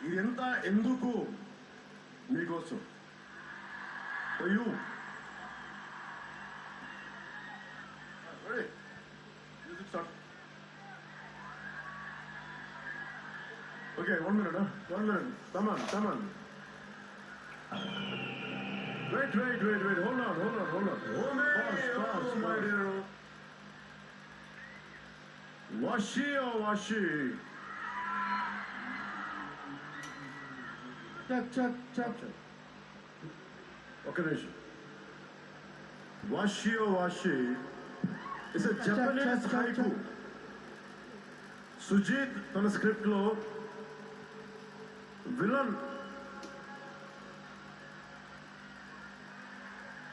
ఇదంతా ఎందుకు? మీకోసం. For you. Ready? Music start. Okay, 1 minute, huh? 1 minute. Come on. Wait. Hold on. Oh, my dear. Washi. Check. Okay, Nish. Washi is a Japanese haiku. Sujit తన script లో villain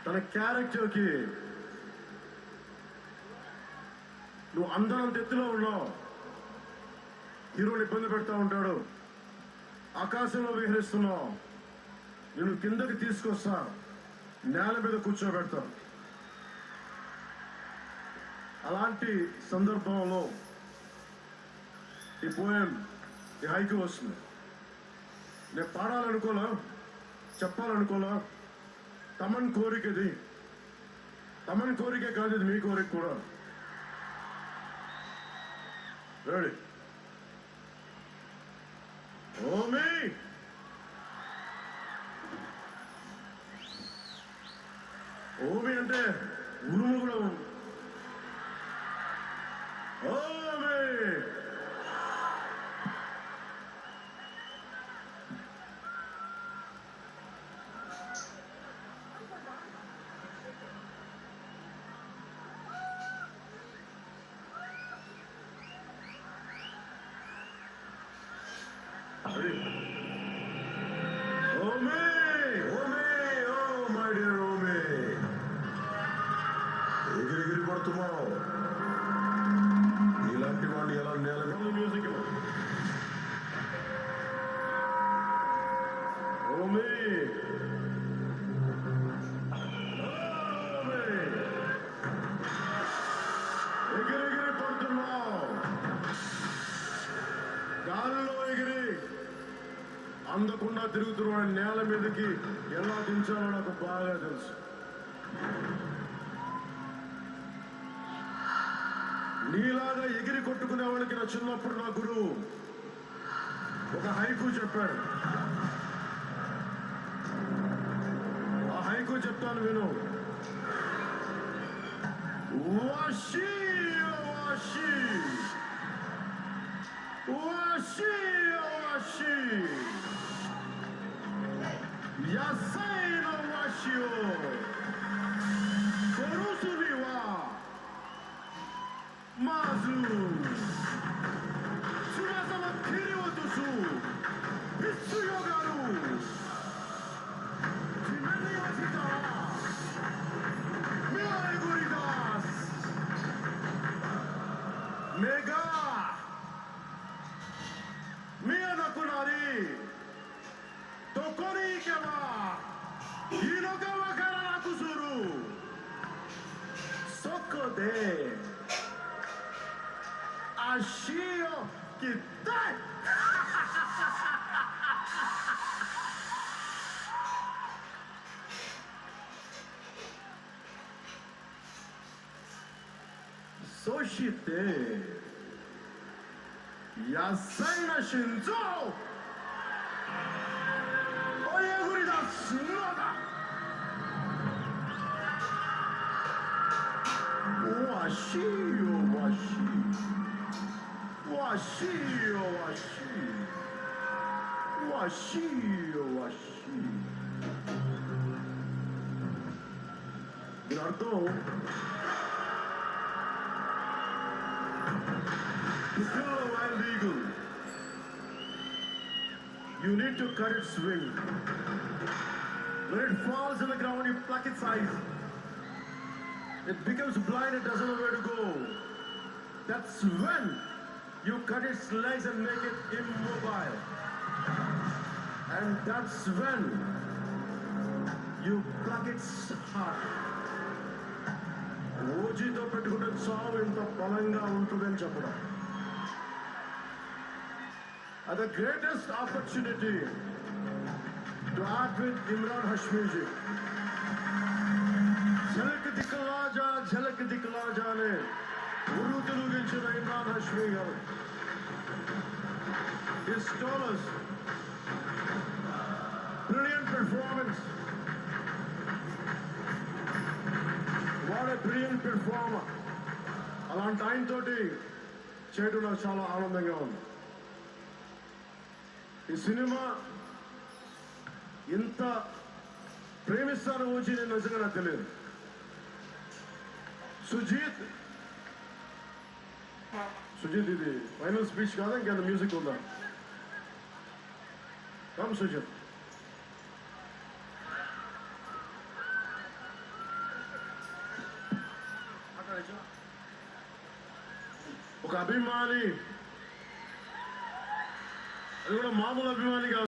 తన character కి నువ్వు అందరంత ఎత్తులో ఉన్నావు, హీరోని ఇబ్బంది పెడతా ఉంటాడు, ఆకాశంలో విహరిస్తున్నావు, నేను కిందకి తీసుకొస్తా, నేల మీద కూర్చోబెడతా. అలాంటి సందర్భంలో ఈ పోయం, ఈ హైకు వస్తుంది. నేను పాడాలనుకోలా, చెప్పాలనుకోలా. తమన్ కోరికది, తమన్ కోరికే కాదు, ఇది మీ కోరిక కూడా. రెడీ? ఓమి అంటే ఉరుము కూడా ఉంది. ఓమి ఎగిరి పడుతున్నావు. ఇలాంటి వాళ్ళు ఎలా నేల మ్యూజిక్ ఎగిరి పడుతున్నావు. గాల్లో ఎగిరి అందకుండా తిరుగుతున్నాడు. నేల మీదకి ఎలా దించాలో నాకు బాగా తెలుసు. నీలాగా ఎగిరి కొట్టుకునే వాళ్ళకి నా చిన్నప్పుడు నా గురువు ఒక హైకు చెప్పాడు. ఆ హైకు చెప్తాను విను. Vashi Vashi Vashi Vashi Yasai no washio Korusubi wa Mazu Tsunasama kiri wo tosu Hitsuyo garu Jimen ni washita wa Mirai gori dasu Mega Miyanaku nari Dokori ikeba hiro ga wakaranaku suru. Soko de ashi o kitai. Soshite yasai na shinzo Washi దీని అర్థం to kill a wild eagle you need to cut its wing. When it falls on the ground, you pluck its eyes. It becomes blind, it doesn't know where to go. That's when you cut its legs and make it immobile. And that's when you pluck its heart. ఓజీతో పెట్టుకుంటే చావు ఎంత బలంగా ఉంటుందని చెప్పడం. had the greatest opportunity to act with Imran Hashmi ji. Jhalak Dikhla ne Uru Teluginchina Imran Hashmi garu. His told us brilliant performance. What a brilliant performer. అలాంటి ఆయన తోటి చేయడం నాకు చాలా ఆనందంగా ఉంది. ఈ సినిమా ఇంత ప్రేమిస్తాను వచ్చి నేను నిజంగా నాకు తెలియదు. సుజీత్ ఇది ఫైనల్ స్పీచ్ కాదా, ఇంకా మ్యూజిక్ ఉందా? కమ్ సుజీత్. ఒక అభిమాని, అది కూడా మామూలు అభిమాని కాదు.